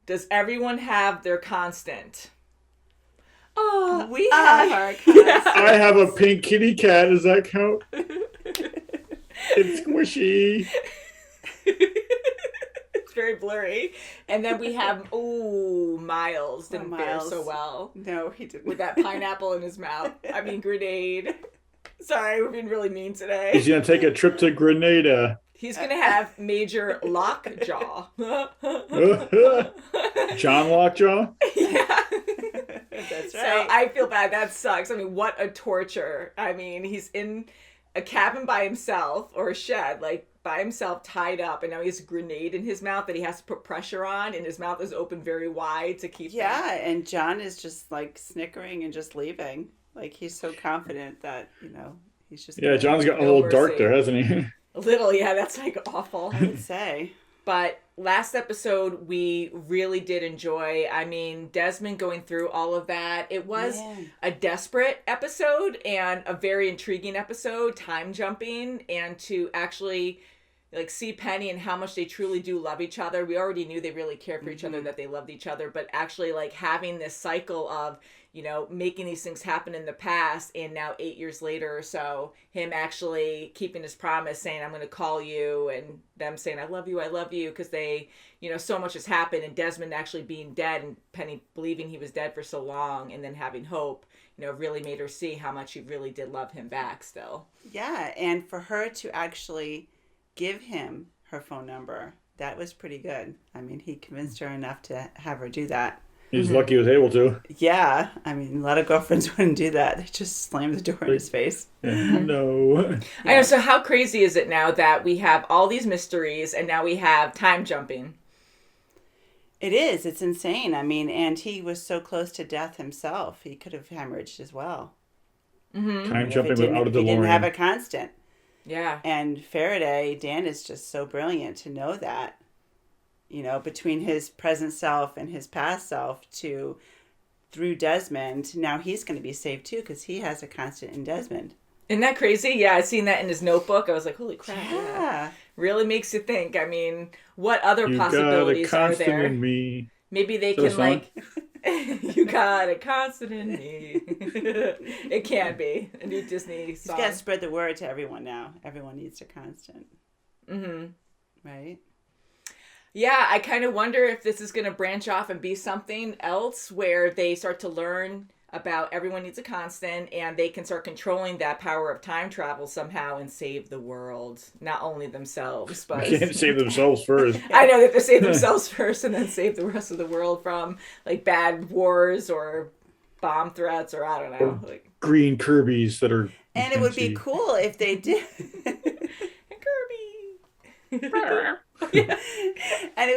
Does everyone have their constant? Oh, we have our constant. Yeah. I have a pink kitty cat. Does that count? It's squishy. It's very blurry. And then we have, Miles didn't fare so well. No, he didn't. With that pineapple in his mouth. I mean, grenade. Sorry, we're being really mean today. He's going to take a trip to Grenada. He's going to have major lockjaw. John Lockjaw? Yeah. That's right. So I feel bad. That sucks. I mean, what a torture. I mean, he's in a cabin by himself, or a shed, like by himself, tied up, and now he has a grenade in his mouth that he has to put pressure on, and his mouth is open very wide to keep and John is just like snickering and just leaving. Like, he's so confident that, he's just... Yeah, John's gotten a little dark there, hasn't he? A little, yeah, that's like awful. I would say. But last episode, we really did enjoy. I mean, Desmond going through all of that. It was a desperate episode and a very intriguing episode, time jumping, and to actually like see Penny and how much they truly do love each other. We already knew they really cared for each other, that they loved each other, but actually like having this cycle of, making these things happen in the past, and now 8 years later or so, him actually keeping his promise, saying, I'm going to call you, and them saying, I love you, because they, so much has happened, and Desmond actually being dead, and Penny believing he was dead for so long, and then having hope, really made her see how much she really did love him back still. Yeah, and for her to actually give him her phone number, that was pretty good. I mean, he convinced her enough to have her do that. He's lucky he was able to. Yeah. I mean, a lot of girlfriends wouldn't do that. They just slam the door in his face. No. I know. So how crazy is it now that we have all these mysteries and now we have time jumping? It is. It's insane. I mean, and he was so close to death himself. He could have hemorrhaged as well. Mm-hmm. Time jumping out of the DeLorean. He didn't have a constant. Yeah. And Faraday, Dan is just so brilliant to know that. Between his present self and his past self through Desmond, now he's going to be saved too because he has a constant in Desmond. Isn't that crazy? Yeah, I seen that in his notebook. I was like, holy crap. Yeah. Really makes you think. I mean, what other possibilities are there? In me. Maybe they can like, you got a constant in me. It can't be. A new Disney song. He's got to spread the word to everyone now. Everyone needs a constant. Mm-hmm. Right? Yeah, I kind of wonder if this is going to branch off and be something else where they start to learn about everyone needs a constant and they can start controlling that power of time travel somehow and save the world. Not only themselves, but... They can't save themselves first. I know, they have to save themselves first and then save the rest of the world from like bad wars or bomb threats or I don't know. Like green Kirby's that are... And it would be cool if they did... Kirby! Yeah. And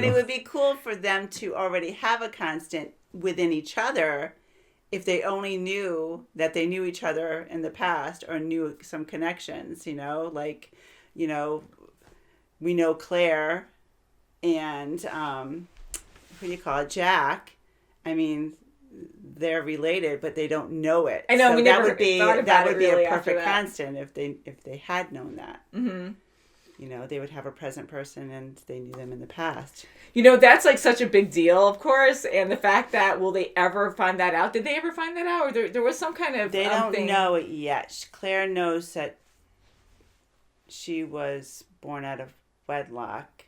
it would be cool for them to already have a constant within each other if they only knew that they knew each other in the past or knew some connections, we know Claire and who do you call it, Jack. I mean, they're related, but they don't know it. I know, so we that never would be thought about that it would be really a perfect after that. constant if they had known that. Mm-hmm. They would have a present person and they knew them in the past. That's like such a big deal, of course. And the fact that, will they ever find that out? Did they ever find that out? Or there was some kind of They don't thing. know it yet. Claire knows that she was born out of wedlock,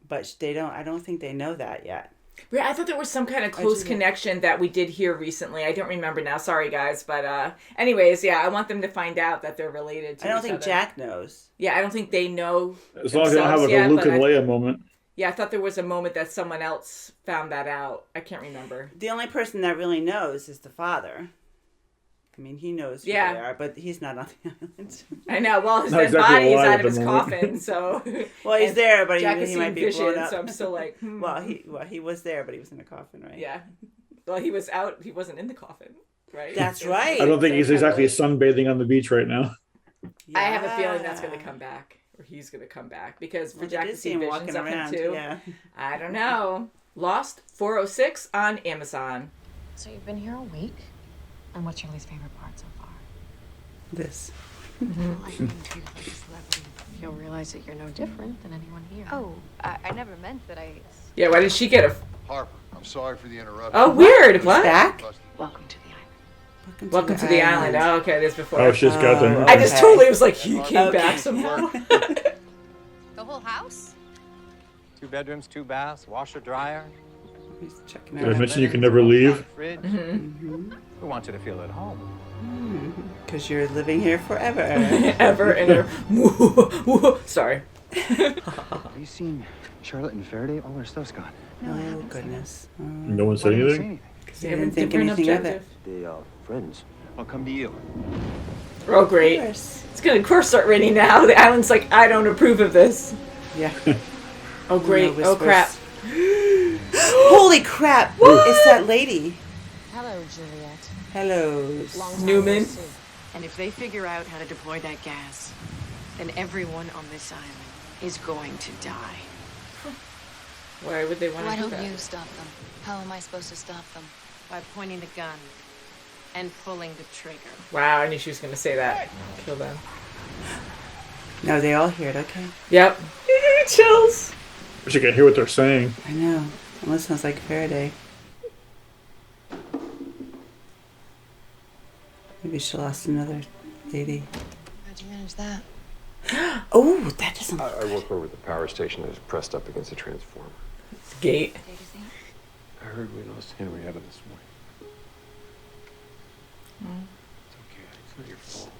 but I don't think they know that yet. I thought there was some kind of close connection that we did hear recently. I don't remember now. Sorry, guys. But anyways, yeah, I want them to find out that they're related to each other. I don't think Jack knows. Yeah, I don't think they know. As long as they don't have like a Luke and Leia moment. Yeah, I thought there was a moment that someone else found that out. I can't remember. The only person that really knows is the father. I mean, he knows who they are, but he's not on the island. I know. Well, his Not dead exactly body is alive out at of his the moment. coffin, so... Well, he's there, but he might be blown up. So I'm still like... Well, he was there, but he was in a coffin, right? Yeah. Well, he was out. He wasn't in the coffin, right? That's right. I don't think he's exactly sunbathing on the beach right now. Yeah. I have a feeling that's going to come back. Or he's going to come back. Because for Jack to see visions of him, too. Yeah. I don't know. Lost 406 on Amazon. So you've been here a week? And what's your least favorite part so far? This. Well, I mean, you're like a celebrity. you'll realize that you're no different than anyone here. Oh, I never meant that I... Yeah, why did she get a... Harper, I'm sorry for the interruption. Oh, weird. What? Back? Welcome to the island. Welcome to the island. Oh, okay, this before. Oh, she's got them. I just totally was like, he came back somehow. The whole house? 2 bedrooms, 2 baths, washer, dryer. He's checking Did I out. mention you can never leave? Fridge. Mm-hmm. Who wants you to feel at home? Because you're living here forever. Ever and ever. Sorry. Have you seen Charlotte and Faraday? All their stuff's gone. Oh, goodness. No one said Why didn't you say anything? Because they didn't think anything of it. They friends. I'll come to you. Oh, great. Of course. It's gonna, of course, start raining now. The island's like, I don't approve of this. Yeah. Oh, great. No Oh, crap. Holy crap. It's that lady. Hello, Juliet. Hello. Long time Newman. no see. And if they figure out how to deploy that gas, then everyone on this island is going to die. Why would they want Why to do don't that? you stop them? How am I supposed to stop them? By pointing the gun and pulling the trigger. Wow, I knew she was gonna say that. Kill them. No, they all hear it, okay? Yep. Chills. Wish I could hear what they're saying. I know. Almost sounds like Faraday. Maybe she lost another lady. How'd you manage that? Oh, that doesn't look I work over at the power station that is pressed up against the transformer. Gate. Data Z? I heard we lost Henrietta this morning. It's okay. It's not your fault.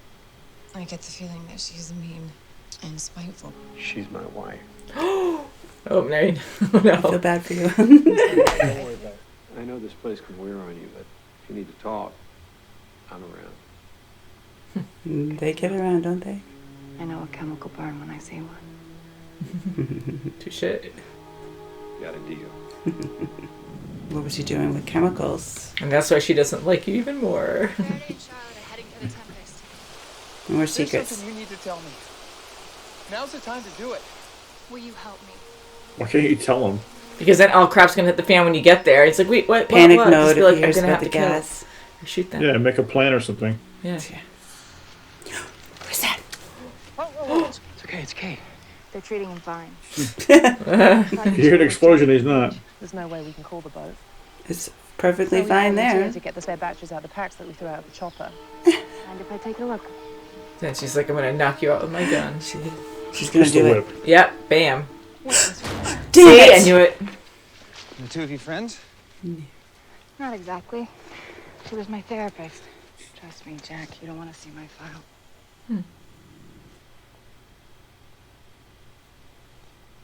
I get the feeling that she's mean and spiteful. She's my wife. Oh, no. I feel No. bad for you. Don't worry about it. I know this place can wear on you, but if you need to talk, I'm around. They get around, don't they? I know a chemical burn when I see one. Touche. Got a deal. What was he doing with chemicals? And that's why she doesn't like you even more. Faraday and Charlotte are heading to the Tempest. More There's secrets. something you need to tell me. Now's the time to do it. Will you help me? Why can't you tell them? Because then all crap's gonna hit the fan when you get there. It's like, wait, what? Panic what? Just mode be if like, he hears I'm gonna about have the to gas. kill. Or shoot them. Yeah, make a plan or something. Yeah. What's that? It's okay. It's Kate. They're treating him fine. You hear an explosion, he's not. There's no way we can call the boat. It's perfectly So we fine volunteered there. to get the spare batteries out of the packs that we threw out of the chopper. And if I take a look? Then she's like, I'm gonna knock you out with my gun. She's gonna Pistol do whip. it. Yep. Bam. Damn See, it! I knew it. The two of you friends? Not exactly. She was my therapist. Trust me, Jack, you don't want to see my file.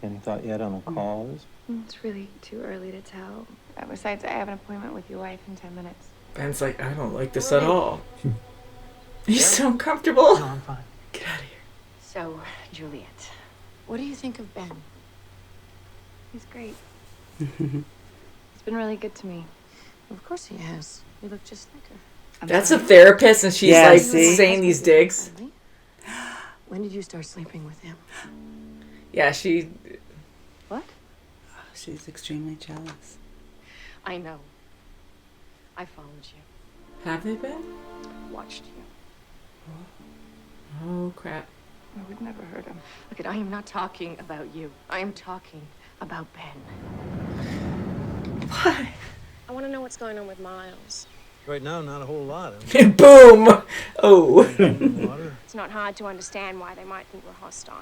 Any thought yet on a cause? It's really too early to tell. Besides, I have an appointment with your wife in 10 minutes. Ben's like, I don't like this at all. He's so uncomfortable. No, I'm fine. Get out of here. So, Juliet, what do you think of Ben? He's great. He's been really good to me. Of course he has. You look just like her. That's a therapist, and she's Yeah, like see? saying these digs. When did you start sleeping with him? Yeah, she. What? She's extremely jealous. I know. I followed you, Have they been? watched you. Oh crap. I would never hurt him. Look, I am not talking about you. I am talking about Ben. What? I want to know what's going on with Miles. Right now, not a whole lot. Boom. Oh. Water. It's not hard to understand why they might think we're hostile.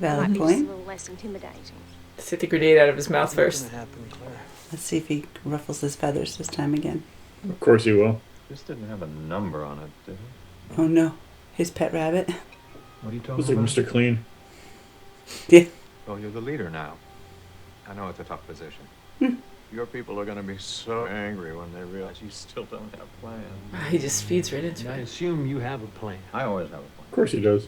Valid Might be just a point. little less intimidating. Let's hit the grenade out of his mouth What's first. gonna happen, Claire? Let's see if he ruffles his feathers this time again. Of course he will. This didn't have a number on it, did it? Oh no. His pet rabbit. What are you talking Looks like about? Mr. Clean. Yeah. Oh, you're the leader now. I know it's a tough position. Your people are going to be so angry when they realize you still don't have a plan. He just feeds right into I it. assume you have a plan. I always have a Of plan. course he does.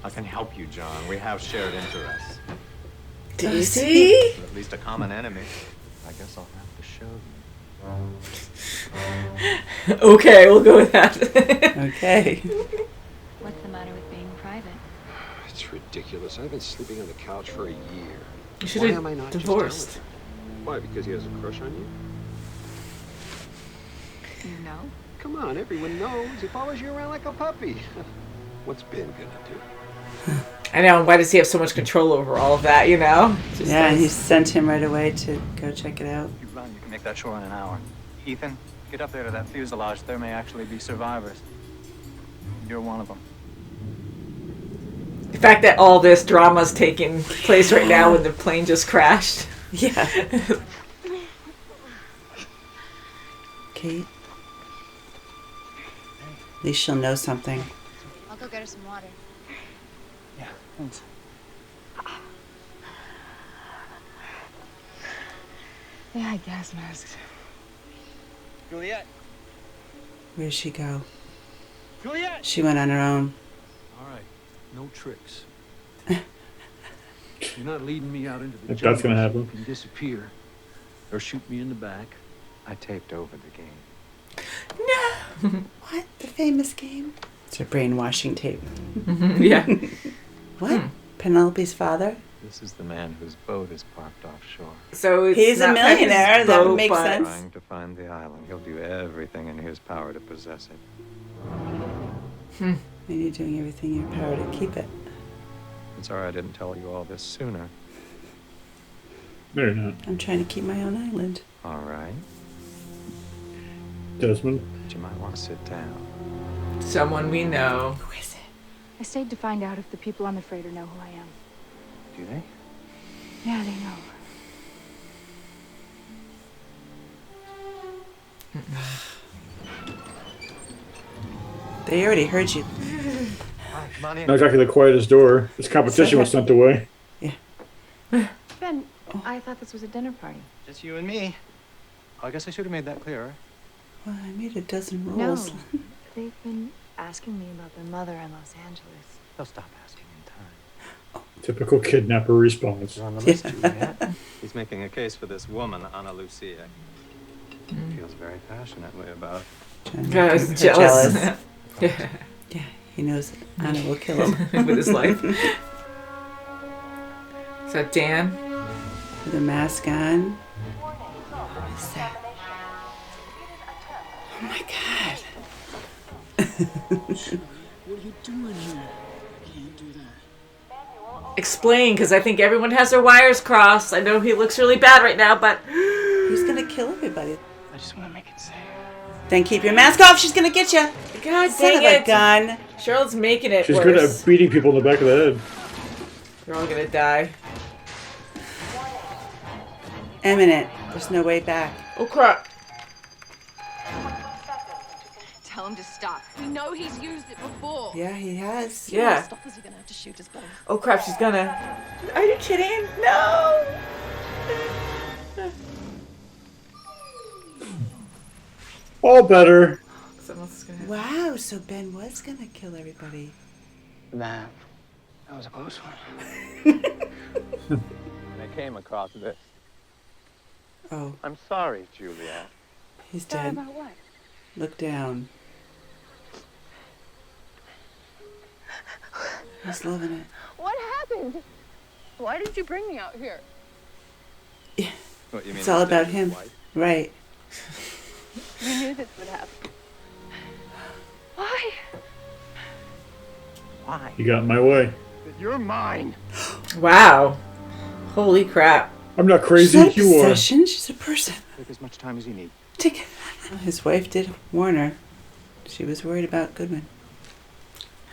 I can help you, John. We have shared interests. Do you see? At least a common enemy. I guess I'll have to show you. Okay, we'll go with that. Okay. What's the matter with being private? It's ridiculous. I've been sleeping on the couch for a year. You should Why have am I not just divorced. telling him? Why? Because he has a crush on you? You know? Come on, everyone knows. He follows you around like a puppy. What's Ben gonna do? I know. Why does he have so much control over all of that, you know? Just Yeah, nice. he sent him right away to go check it out. You run, you can make that shore in an hour. Ethan, get up there to that fuselage. There may actually be survivors. You're one of them. The fact that all this drama's taking place right now when the plane just crashed. Yeah. Kate. At least she'll know something. I'll go get her some water. Yeah, thanks. Yeah, gas masks. Juliet! Where'd she go? Juliet! She went on her own. All right, no tricks. You're not leading me out into the If jungle that's gonna so happen. you can disappear or shoot me in the back. I taped over the game. No. What? The famous game? It's her brainwashing tape. Yeah. What? Penelope's father? This is the man whose boat is parked offshore. So it's He's a not millionaire. his That boat, makes but- sense. Trying to find the island. He'll do everything in his power to possess it. And you're doing everything in your power to keep it. I'm sorry I didn't tell you all this sooner. No, you're not. I'm trying to keep my own island. All right. Desmond. But you might want to sit down. Someone we know. Who is it? I stayed to find out if the people on the freighter know who I am. Do they? Yeah, they know. They already heard you. Come on in. Not exactly the quietest door. This competition was sent away. Ben, I thought this was a dinner party. Just you and me. I guess I should have made that clearer. Well, I made a dozen No, rules. they've been asking me about their mother in Los Angeles. They'll stop asking in time. Typical kidnapper response. You're on the list, Juliet. He's making a case for this woman, Ana Lucia. He feels very passionately about it. I was jealous. Yeah, he knows Anna will kill him. With his life. Is that Dan? With a mask on. What is that? Oh my god. What are you doing here? Can't do that. Explain, because I think everyone has their wires crossed. I know he looks really bad right now, but... He's gonna kill everybody. I just want to make it safe. Then keep your mask off, she's gonna get you. God Son dang of it. a gun. Charlotte's making it She's worse. good at beating people in the back of the head. They're all gonna die. Imminent. There's no way back. Oh crap. Tell him to stop. We know he's used it before. Yeah, he has. Yeah. Stop, is he gonna have to shoot us both? Oh crap, she's gonna... Are you kidding? No! All better. Someone else is gonna... Wow, so Ben was gonna kill everybody. That was a close one. I came across this. Oh, I'm sorry, Juliet. he's Sorry dead. about what? Look down. He's loving it. What happened? Why did you bring me out here? What, you mean It's all instead about of his him. wife? Right. You knew this would happen. Why? Why? You got in my way. You're mine. Wow. Holy crap. I'm not She's crazy. not a You are. possession. She's a person. Take as much time as you need. His wife did warn her. She was worried about Goodwin.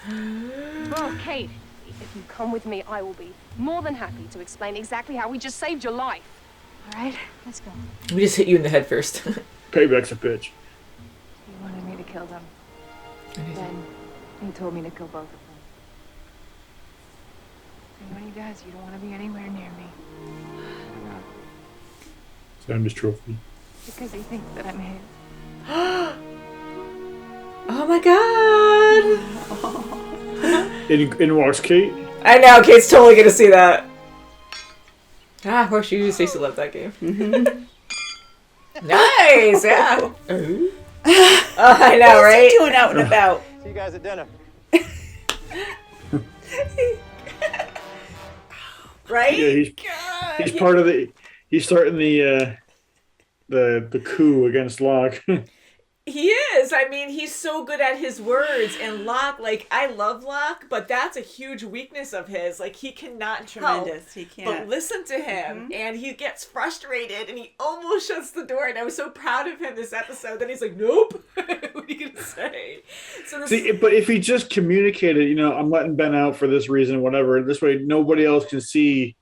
Oh, Kate, if you come with me, I will be more than happy to explain exactly how we just saved your life. All right, let's go. We just hit you in the head first. Payback's a bitch. He wanted me to kill them. Then he told me to kill both of them. And when he does, you don't want to be anywhere near me. Sammy's trophy. Because he thinks that I'm his. Oh my god! In walks Kate. I know, Kate's totally gonna see that. Ah, horseshoes. I used to love that game. Nice, yeah. Oh, I know, What's right? he doing out and about? See you guys at dinner. Right? Yeah, he's part of the. He's starting the coup against Locke. He is. I mean, he's so good at his words. And Locke, like, I love Locke, but that's a huge weakness of his. Like, he cannot Tremendous. He help can't. but listen to him. And he gets frustrated, and he almost shuts the door. And I was so proud of him this episode. Then he's like, nope. What are you going to say? So See, but if he just communicated, you know, I'm letting Ben out for this reason, whatever. This way, nobody else can see,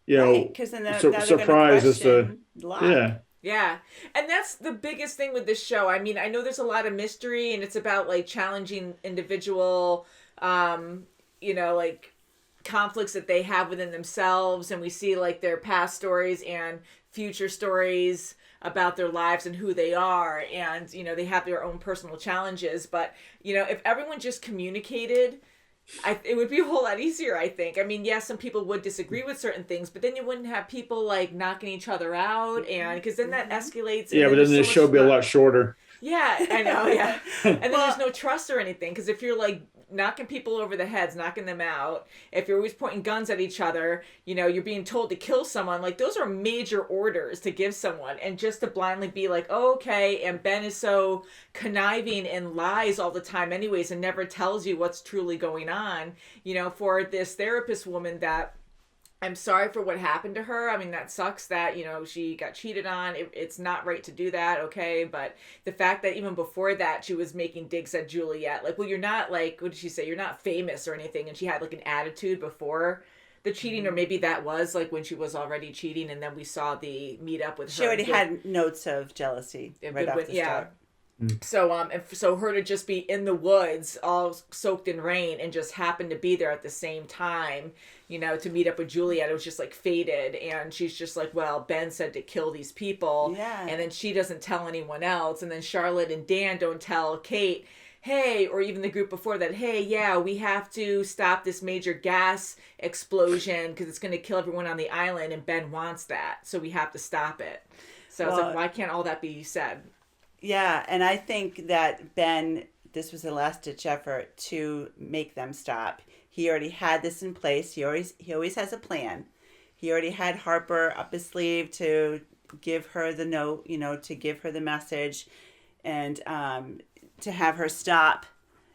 you know, Because then now surprise as to, Locke. yeah. Yeah. And that's the biggest thing with this show. I mean, I know there's a lot of mystery, and it's about, like, challenging individual, you know, like, conflicts that they have within themselves. And we see, like, their past stories and future stories about their lives and who they are. And, you know, they have their own personal challenges. But, you know, if everyone just communicated, it would be a whole lot easier, I think. I mean, yes, some people would disagree with certain things, but then you wouldn't have people, like, knocking each other out, and because then that escalates. Yeah, but then the show would be a lot shorter. Yeah, I know, yeah. And then there's no trust or anything, because if you're, like, knocking people over the heads, knocking them out, if you're always pointing guns at each other, you know, you're being told to kill someone, like, those are major orders to give someone, and just to blindly be like, oh, okay, and Ben is so conniving and lies all the time anyways, and never tells you what's truly going on, you know, for this therapist woman that, I'm sorry for what happened to her. I mean, that sucks that, you know, she got cheated on. It's not right to do that, okay? But the fact that even before that, she was making digs at Juliet. Like, well, you're not, like, what did she say? You're not famous or anything. And she had, like, an attitude before the cheating, or maybe that was, like, when she was already cheating, and then we saw the meet up with her. She already had notes of jealousy right off the start. So and so her to just be in the woods all soaked in rain and just happen to be there at the same time, you know, to meet up with Juliet, it was just like fated. And she's just like, well, Ben said to kill these people. Yeah. And then she doesn't tell anyone else. And then Charlotte and Dan don't tell Kate, hey, or even the group before that, hey, yeah, we have to stop this major gas explosion because it's going to kill everyone on the island, and Ben wants that, so we have to stop it. So it's like, why can't all that be said? Yeah, and I think that Ben, this was a last-ditch effort to make them stop. He already had this in place. He always has a plan. He already had Harper up his sleeve to give her the note, you know, to give her the message, and to have her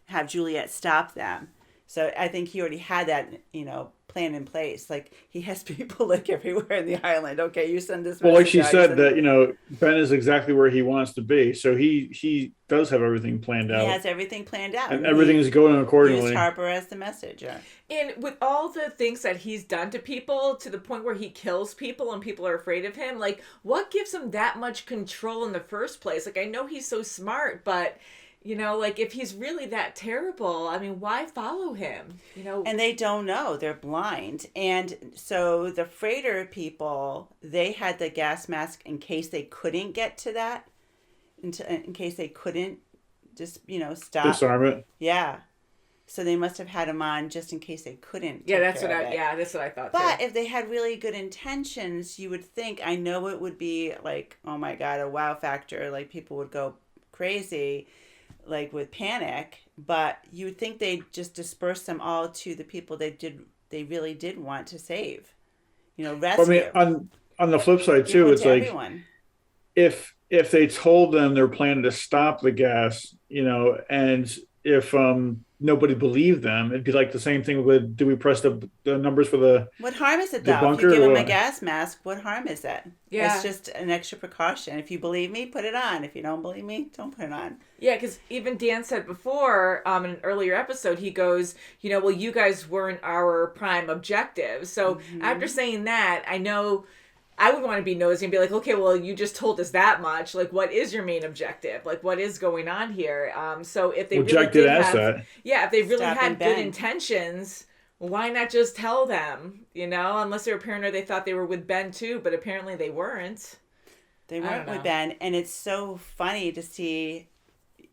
have Juliet stop them. So I think he already had that, you know, plan in place. Like, he has people, like, everywhere in the island. Okay, you send this message. Well, like she said, that, you know, Ben is exactly where he wants to be. So he does have everything planned out. He has everything planned out. And everything is going accordingly. Used Harper as the message. Yeah. And with all the things that he's done to people, to the point where he kills people and people are afraid of him, like, what gives him that much control in the first place? Like, I know he's so smart, but, you know, like, if he's really that terrible, I mean, why follow him? You know, and they don't know. They're blind. And so the freighter people, they had the gas mask in case they couldn't get to that, in case they couldn't just, you know, stop. Disarm it. Yeah. So they must have had them on just in case they couldn't. Yeah, that's what I thought. But too. if they had really good intentions, you would think, I know it would be like, oh my God, a wow factor. Like, people would go crazy, like, with panic, but you would think they'd just disperse them all to the people they really did want to save, you know, rescue. I mean, on the flip side too, it's like, everyone. if they told them they're planning to stop the gas, you know, and if nobody believed them, it'd be like the same thing with, do we press the numbers for the What harm is it, though? If you give them a gas mask, what harm is that? Yeah. It's just an extra precaution. If you believe me, put it on. If you don't believe me, don't put it on. Yeah, because even Dan said before, in an earlier episode, he goes, you know, well, you guys weren't our prime objective. So after saying that, I know I would want to be nosy and be like, okay, well, you just told us that much. Like, what is your main objective? Like, what is going on here? So if they really did have, if they really had good intentions, why not just tell them? You know, unless they were paranoid, they thought they were with Ben too, but apparently they weren't. They weren't with Ben, and it's so funny to see,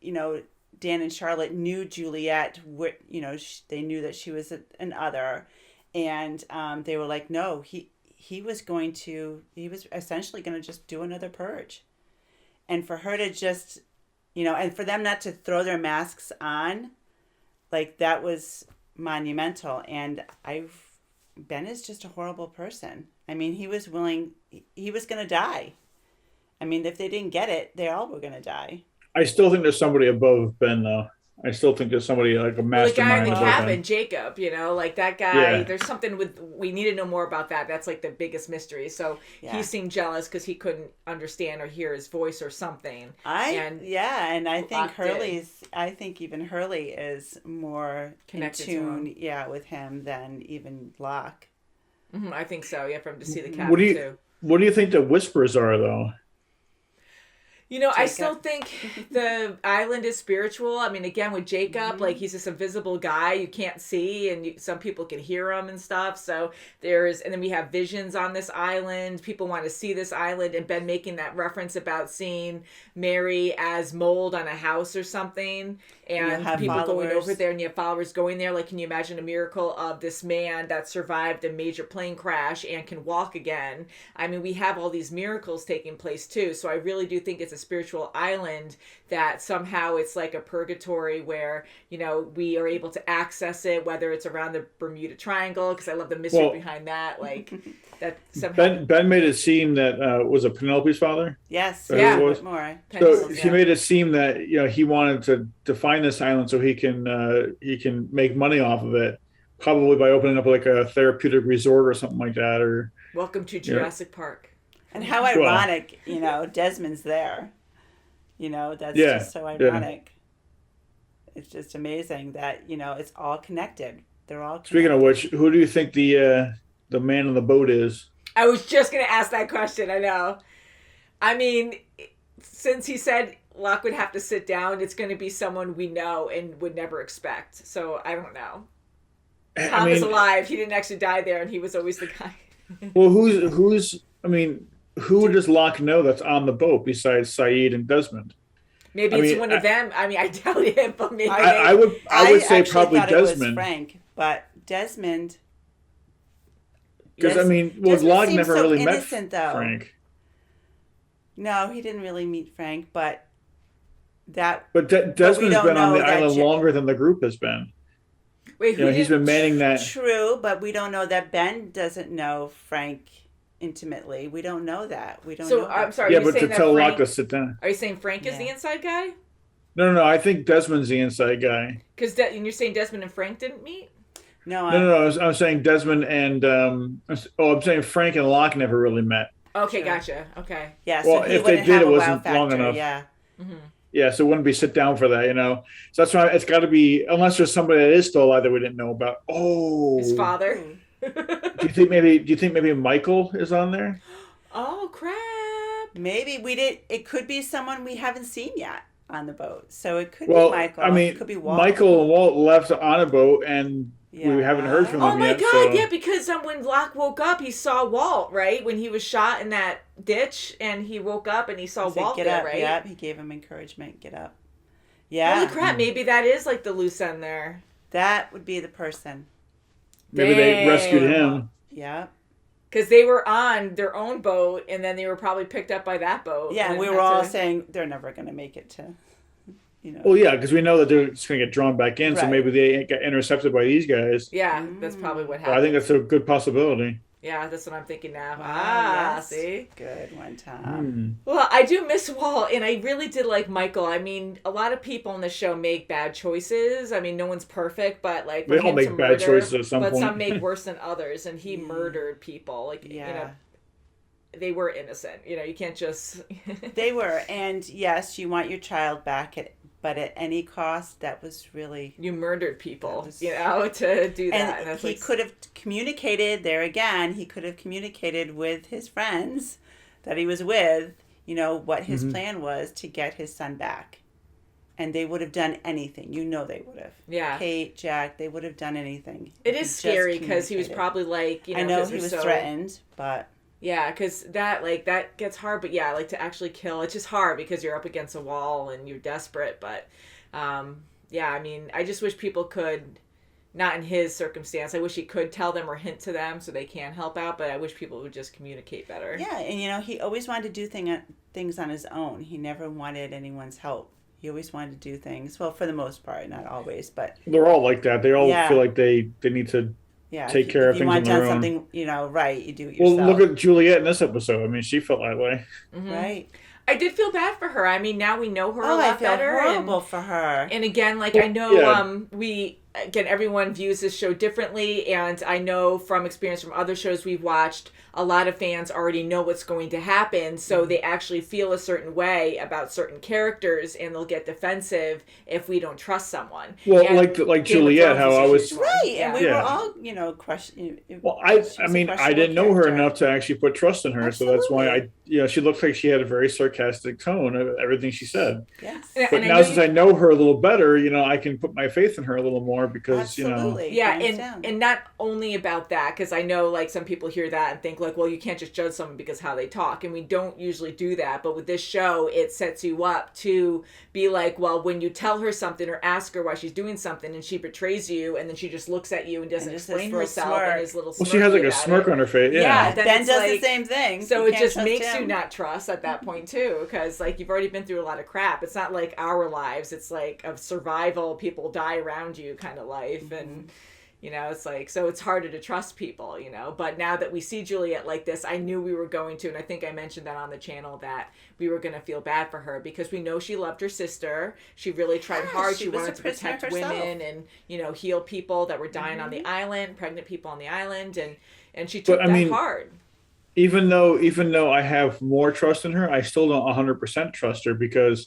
you know, Dan and Charlotte knew Juliet. You know, they knew that she was an other, and they were like, no, he was essentially going to just do another purge. And for her to just, you know, and for them not to throw their masks on, like, that was monumental. And Ben is just a horrible person. I mean, he was going to die. I mean, if they didn't get it, they all were going to die. I still think there's somebody above Ben, though. I still think there's somebody like a mastermind. The guy in the above cabin, him. Jacob, like that guy. Yeah. There's something we need to know more about that. That's like the biggest mystery. So he seemed jealous because he couldn't understand or hear his voice or something. And I think even Hurley is more connected in tune, with him than even Locke. Mm-hmm, I think so. Yeah, for him to see the cabin too. What do you think the whispers are, though? I still think the island is spiritual. I mean, again, with Jacob, like he's this invisible guy you can't see, and some people can hear him and stuff. So and then we have visions on this island. People want to see this island, and Ben making that reference about seeing Mary as mold on a house or something, and people going over there, and you have followers going there. Like, can you imagine a miracle of this man that survived a major plane crash and can walk again? I mean, we have all these miracles taking place too. So I really do think it's a spiritual island that somehow it's like a purgatory where we are able to access it, whether it's around the Bermuda Triangle, because I love the mystery behind that. Like that somehow Ben made it seem that was it Penelope's father? Yes, more. So he made it seem that he wanted to find this island so he can make money off of it, probably by opening up like a therapeutic resort or something like that. Or welcome to Jurassic Park. And how ironic, Desmond's there. That's just so ironic. Yeah. It's just amazing that, it's all connected. They're all connected. Speaking of which, who do you think the man on the boat is? I was just going to ask that question. I know. I mean, since he said Locke would have to sit down, it's going to be someone we know and would never expect. So I don't know. Tom is alive. He didn't actually die there, and he was always the guy. Well, who does Locke know that's on the boat besides Saeed and Desmond? Maybe it's one of them. I mean, I doubt it, but maybe. I would say probably Desmond. It was Frank, but Desmond. Because Locke never so really met Frank. No, he didn't really meet Frank, but that. But Desmond's been on the island longer than the group has been. Wait, he's been manning that. True, but we don't know that Ben doesn't know Frank intimately. We don't know that. We don't know. So I'm sorry. Yeah, but to tell Locke to sit down. Are you saying Frank is the inside guy? No. I think Desmond's the inside guy. Because and you're saying Desmond and Frank didn't meet? No. I'm saying Desmond and I'm saying Frank and Locke never really met. Okay, gotcha. Okay. Yeah. So if they did, it wasn't long enough. Yeah. Mm-hmm. Yeah, so it wouldn't be sit down for that, So that's why it's got to be, unless there's somebody that is still alive that we didn't know about. Oh, his father. Do you think maybe Michael is on there? Oh crap! Maybe we did. It could be someone we haven't seen yet on the boat. So it could be Michael. I mean, it could be Walt. Michael and Walt left on a boat, and we haven't heard from them yet. Oh my God! Yeah, because when Locke woke up, he saw Walt, right? When he was shot in that ditch, and he woke up and he saw Walt there, right? Yeah, he gave him encouragement. Get up. Yeah. Holy crap! Maybe that is like the loose end there. That would be the person. Maybe they rescued him. Yeah. Because they were on their own boat, and then they were probably picked up by that boat. Yeah, and we were all saying they're never going to make it to, Well, yeah, because we know that they're just going to get drawn back in, so maybe they get intercepted by these guys. Yeah, that's probably what happened. I think that's a good possibility. Yeah, that's what I'm thinking now. Yes. See? Good one, Tom. Well, I do miss Walt, and I really did like Michael. I mean, a lot of people on the show make bad choices. I mean, no one's perfect, but like they all make bad choices at some point. But some make worse than others, and he murdered people. Like, they were innocent. You can't just... They were, and yes, you want your child back but at any cost, that was really... You murdered people, to do that. And he could have communicated, there again, he could have communicated with his friends that he was with, what his plan was to get his son back. And they would have done anything. They would have. Yeah. Kate, Jack, they would have done anything. It is scary because he was probably like, I know he was threatened, but... Yeah, because that gets hard, but to actually kill, it's just hard because you're up against a wall and you're desperate, but I mean, I just wish people could, not in his circumstance, I wish he could tell them or hint to them so they can help out, but I wish people would just communicate better. Yeah, and he always wanted to do things on his own. He never wanted anyone's help. He always wanted to do things, well, for the most part, not always, but... They're all like that. They all feel like they need to... take care of things on their own. You want something, right, you do it yourself. Well, look at Juliet in this episode. I mean, she felt that way. Mm-hmm. Right. I did feel bad for her. I mean, now we know her a lot better. I feel horrible for her. And again, like, I know everyone views this show differently, and I know from experience from other shows we've watched, a lot of fans already know what's going to happen, so they actually feel a certain way about certain characters, and they'll get defensive if we don't trust someone. Well, and like Juliet, how I was and we were all, questioning. Well, I mean, I didn't know her enough to actually put trust in her, Absolutely. so that's why she looked like she had a very sarcastic tone of everything she said. Yes. But now, since I know her a little better, I can put my faith in her a little more because Absolutely. And not only about that, because I know like some people hear that and think like, well, you can't just judge someone because how they talk, and we don't usually do that. But with this show, it sets you up to be like, well, when you tell her something or ask her why she's doing something, and she betrays you, and then she just looks at you and doesn't explain herself, and his little she has like a smirk on her face. Yeah, Ben does the same thing. So it just makes you not trust at that point too, because like you've already been through a lot of crap. It's not like our lives. It's like a survival, people die around you kind of life, and it's like, so it's harder to trust people, but now that we see Juliet like this, I knew we were going to, and I think I mentioned that on the channel, that we were going to feel bad for her because we know she loved her sister. She really tried hard. She wanted to protect women and, heal people that were dying on the island, pregnant people on the island. And she took that hard. Even though I have more trust in her, I still don't 100% trust her because,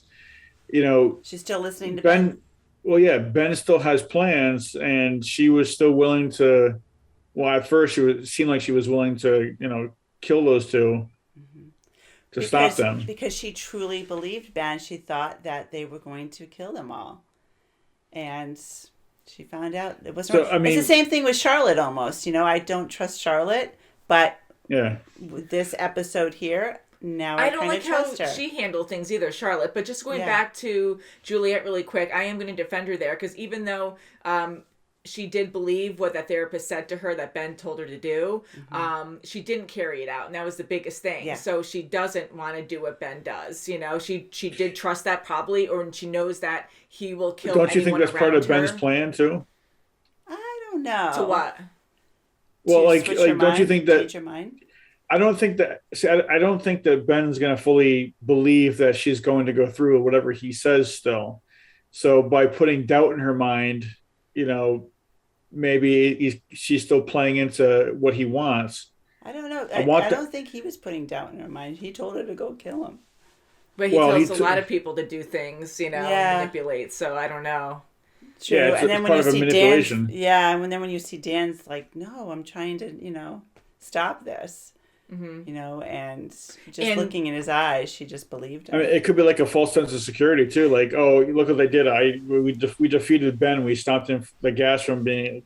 she's still listening to Ben. Well, yeah, Ben still has plans, and she was still willing to. Well, at first, seemed like she was willing to, kill those two to stop them because she truly believed Ben. She thought that they were going to kill them all, and she found out it wasn't. So, it's the same thing with Charlotte. Almost, I don't trust Charlotte, but with this episode here. Now I don't like how she handled things either, Charlotte. But just going back to Juliet really quick, I am going to defend her there because even though she did believe what that therapist said to her that Ben told her to do, she didn't carry it out, and that was the biggest thing. Yeah. So she doesn't want to do what Ben does. She did trust that probably, or she knows that he will kill. Don't you think that's part of Ben's plan too? I don't know. To what? Well, don't you think that? Change your mind? I don't think that. See, I don't think that Ben's going to fully believe that she's going to go through with whatever he says still. So by putting doubt in her mind, maybe she's still playing into what he wants. I don't know. I don't think he was putting doubt in her mind. He told her to go kill him. But he tells a lot of people to do things, and manipulate. So I don't know. True. Yeah, and then when you see Dan, and then when you see Dan's like, no, I'm trying to, stop this. And just looking in his eyes, she just believed him. It could be like a false sense of security too. Like, oh, look what they did. We defeated Ben. We stopped the gas from being,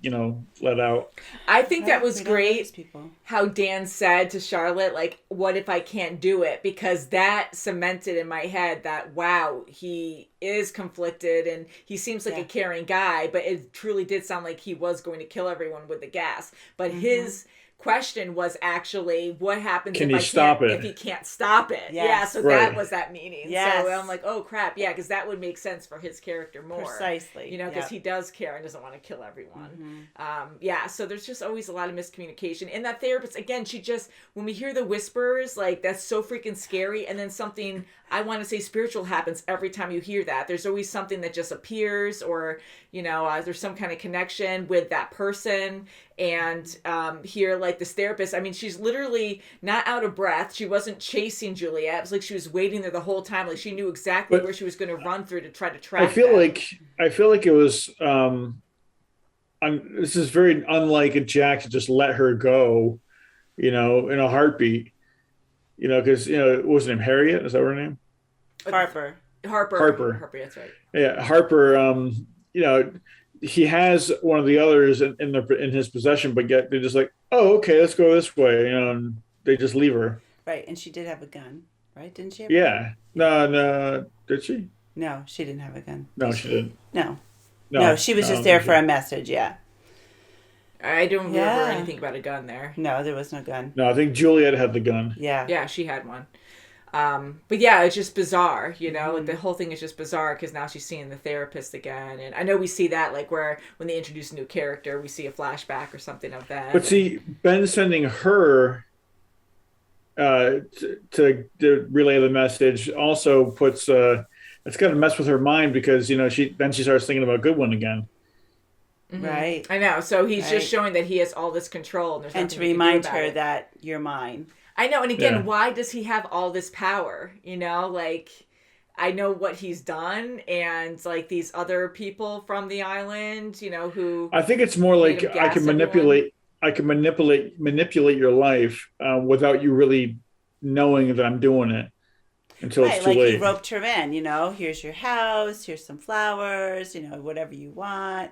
let out. I think that was great. How Dan said to Charlotte, like, "What if I can't do it?" Because that cemented in my head that wow, he is conflicted and he seems like a caring guy, but it truly did sound like he was going to kill everyone with the gas. But his question was actually what happens if he can't stop it. That was that meaning. So I'm like, oh crap, because that would make sense for his character more precisely, because he does care and doesn't want to kill everyone. So there's just always a lot of miscommunication, and that therapist, again, she just, when we hear the whispers, like, that's so freaking scary, and then something I want to say spiritual happens every time you hear that. There's always something that just appears, or there's some kind of connection with that person. And here, like this therapist, she's literally not out of breath. She wasn't chasing Juliet. It was like she was waiting there the whole time. Like she knew exactly where she was going to run through to try to track. I feel like it was. This is very unlike a Jack to just let her go, in a heartbeat. Because what was her name? Harriet? Is that her name? Harper. Harper. That's right. Yeah, Harper. He has one of the others in his possession, but yet they're just like, oh, okay, let's go this way, and they just leave her. Right, and she did have a gun, right? Didn't she? No, did she? No, she didn't have a gun. No, she didn't. No, she was just there for a message. Yeah. I don't remember anything about a gun there. No, there was no gun. No, I think Juliet had the gun. Yeah, she had one. But yeah, it's just bizarre, like the whole thing is just bizarre because now she's seeing the therapist again. And I know we see that, like, where when they introduce a new character, we see a flashback or something of that. But see, Ben sending her to relay the message also puts it's going to mess with her mind because she starts thinking about Goodwin again. Mm-hmm. Right. I know. So he's just showing that he has all this control, and to remind her that you're mine. I know. And again, why does he have all this power? Like, I know what he's done, and like these other people from the island, who I think it's more like I can manipulate. I can manipulate your life without you really knowing that I'm doing it until it's too late. He roped her in. Here's your house. Here's some flowers. Whatever you want.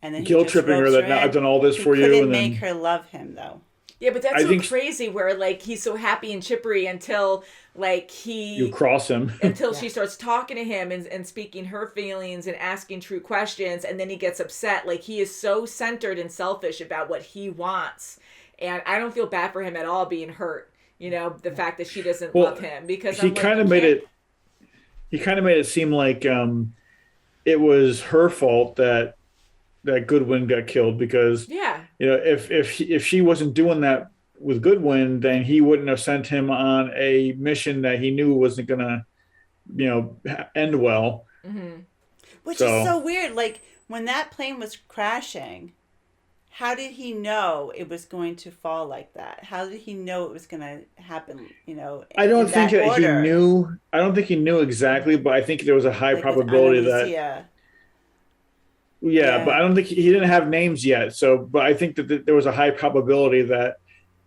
And then guilt tripping her that I've done all this for you. Couldn't make her love him though. Yeah, but that's crazy. Where like he's so happy and chippery until like you cross him until she starts talking to him and speaking her feelings and asking true questions, and then he gets upset. Like he is so centered and selfish about what he wants, and I don't feel bad for him at all being hurt. The fact that she doesn't love him because he kind of made it. He kind of made it seem like it was her fault that Goodwin got killed because if she wasn't doing that with Goodwin, then he wouldn't have sent him on a mission that he knew wasn't gonna end well. Mm-hmm. Which is so weird. Like when that plane was crashing, how did he know it was going to fall like that? How did he know it was going to happen? I don't think he knew. I don't think he knew exactly, but I think there was a high probability that. Yeah, but I don't think he didn't have names yet. But I think that there was a high probability that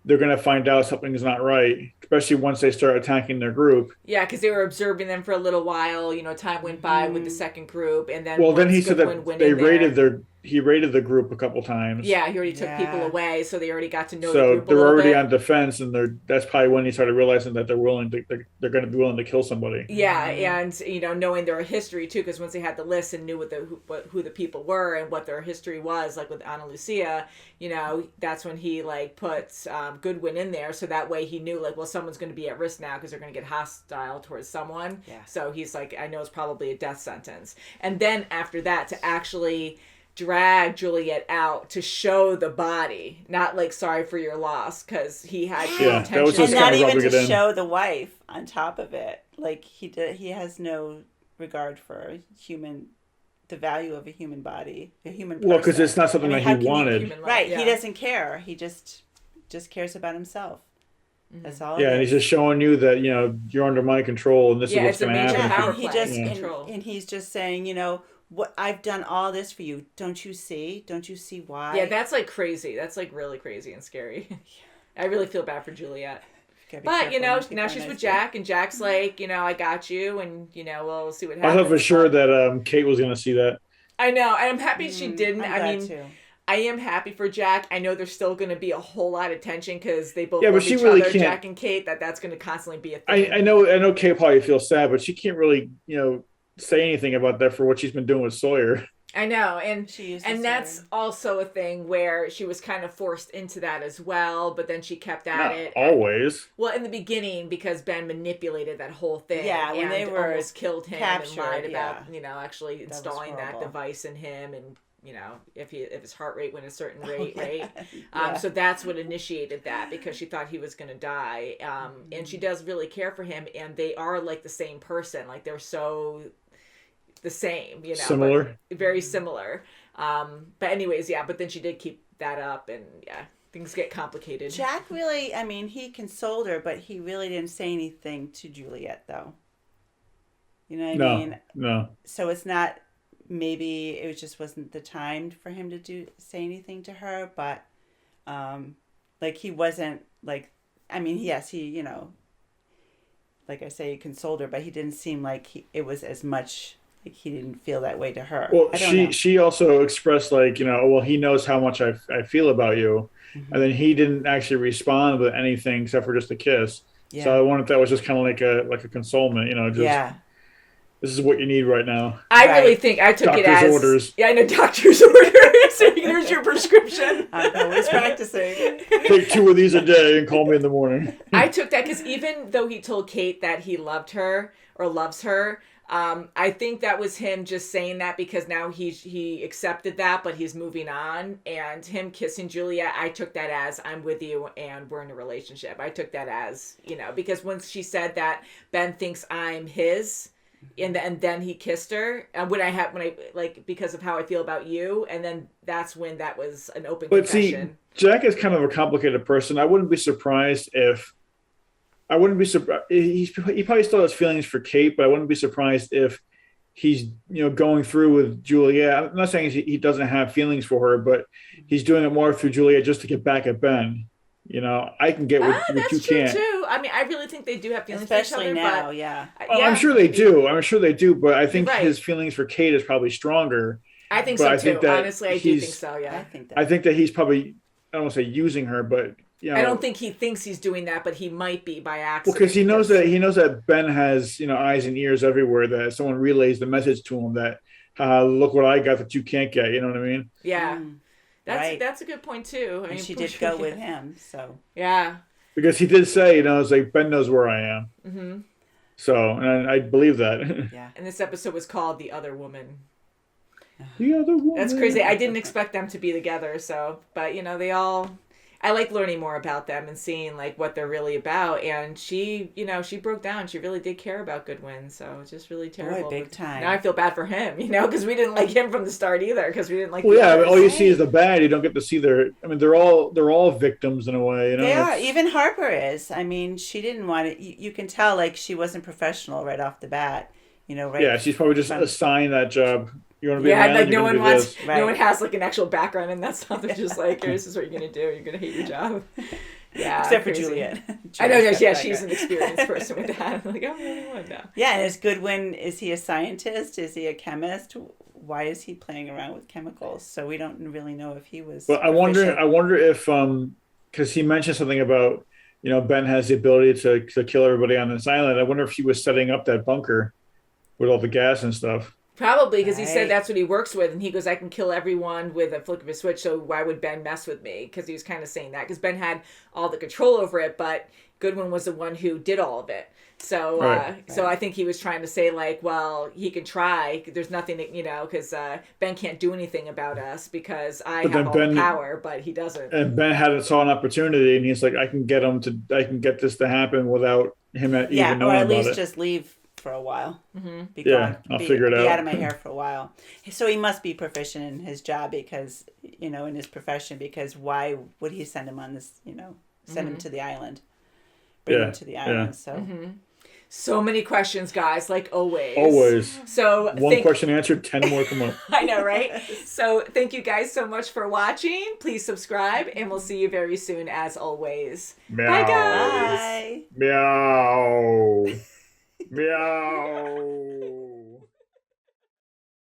they're going to find out something's not right, especially once they start attacking their group. Yeah, because they were observing them for a little while. Time went by with the second group, and then then he said that he raided the group a couple times. Yeah, he already took people away, so they already got to know the group. So they're already on defense, and that's probably when he started realizing that they're going to be willing to kill somebody. Yeah, and knowing their history too, because once they had the list and knew who the people were and what their history was, like with Ana Lucia, that's when he like puts Goodwin in there, so that way he knew like, well, someone's going to be at risk now because they're going to get hostile towards someone. Yeah. So he's like, I know it's probably a death sentence, and then after that to actually drag Juliet out to show the body, not like sorry for your loss, because he had intention. And not even to show the wife on top of it. Like he has no regard for the value of a human body, a human person. Well, because it's not something that he wanted. Right, he doesn't care. He just cares about himself. That's all. Yeah, and he's just showing you that you're under my control, and this is what's going to happen. And he's just saying, what I've done all this for you. Don't you see? Don't you see why? Yeah, that's like crazy. That's like really crazy and scary. I really feel bad for Juliet. But now she's with Jack, and Jack's like, I got you, and we'll see what happens. I thought for sure that Kate was going to see that. I know, and I'm happy she didn't. I am happy for Jack. I know there's still going to be a whole lot of tension because they both love each other, Jack and Kate. That's going to constantly be a thing. I know Kate probably feels sad, but she can't really say anything about that for what she's been doing with Sawyer. I know, and that's also a thing where she was kind of forced into that as well, but then she kept at it. Always. Well, in the beginning, because Ben manipulated that whole thing. Yeah, when they were almost killed him captured, and lied about, actually installing that device in him, and if his heart rate went a certain rate, right? So that's what initiated that, because she thought he was going to die. And she does really care for him, and they are like the same person. Like they're so the same, similar, very similar. But anyways, but then she did keep that up, and things get complicated. Jack really, he consoled her, but he really didn't say anything to Juliet, though. You know what I mean? No. So it's not. Maybe it just wasn't the time for him to say anything to her, but like he wasn't like. Yes, he like I say, he consoled her, but he didn't seem like it was as much. Like he didn't feel that way to her. Well, she also expressed like, well, he knows how much I feel about you. Mm-hmm. And then he didn't actually respond with anything except for just a kiss. Yeah. So I wondered if that was just kind of like a consolement, this is what you need right now. I really think I took it as doctor's orders. Yeah, I know, doctor's orders. Here's your prescription. I'm always practicing. Take 2 of these a day and call me in the morning. I took that because even though he told Kate that he loved her or loves her, I think that was him just saying that because now he accepted that, but he's moving on. And him kissing Juliet, I took that as I'm with you and we're in a relationship. I took that as, because once she said that Ben thinks I'm his, and then he kissed her, and when I because of how I feel about you, and then that's when that was an open confession. See, Jack is kind of a complicated person. I wouldn't be surprised if. He probably still has feelings for Kate, but I wouldn't be surprised if he's going through with Juliet. I'm not saying he doesn't have feelings for her, but he's doing it more through Juliet just to get back at Ben. I can get what you can't. Too. I mean, I really think they do have feelings especially for each now. other, Yeah. I'm sure they do. But I think his feelings for Kate is probably stronger. I think so too. Honestly, I do think so. Yeah. I think that he's probably, I don't want to say using her, but I don't think he thinks he's doing that, but he might be by accident. Well, because he knows that Ben has eyes and ears everywhere. That someone relays the message to him that look what I got that you can't get. You know what I mean? Yeah. That's a good point too. And she did go with him, so yeah. Because he did say, it's like Ben knows where I am. Mm-hmm. So, and I believe that. Yeah. And this episode was called "The Other Woman." The Other Woman. That's crazy. I didn't expect them to be together. So, but they all. I like learning more about them and seeing what they're really about. And she, she broke down. She really did care about Goodwin. So it's just really terrible. Boy, big time. Now I feel bad for him, because we didn't like him from the start either. Because we didn't like. Well, yeah, all you see is the bad. You don't get to see their. I mean, they're all victims in a way. They are. Even Harper is. I mean, she didn't want it. You can tell she wasn't professional right off the bat. Right. Yeah, she's probably just assigned that job. You want to be a man, no one wants, no one has an actual background in that stuff. They're just like, this is what you're gonna do. You're gonna hate your job. Yeah, except for Juliet. I know. Yeah, she's an experienced person with that. I'm like, I'm the only one now. Yeah, and is Goodwin? Is he a scientist? Is he a chemist? Why is he playing around with chemicals? So we don't really know if he was. But I wonder if because he mentioned something about Ben has the ability to kill everybody on this island. I wonder if he was setting up that bunker with all the gas and stuff. Probably, because he said that's what he works with, and he goes, I can kill everyone with a flick of a switch, so why would Ben mess with me? Because he was kind of saying that, because Ben had all the control over it, but Goodwin was the one who did all of it. So so I think he was trying to say, well, he can try, there's nothing that, because Ben can't do anything about us, because I have all the power, but he doesn't. And Ben saw an opportunity, and he's like, I can get this to happen without him even knowing about it. Yeah, or at least just leave for a while. Mm-hmm. I'll figure it out. Be out of my hair for a while. So he must be proficient in his job because, in his profession, because why would he send him on this, send him to the island, bring him to the island. So. Mm-hmm. So many questions, guys, like always. Always. So one question answered, 10 more come up. I know, right? So thank you guys so much for watching. Please subscribe, and we'll see you very soon, as always. Meow. Bye, guys. Bye. Meow. Meow.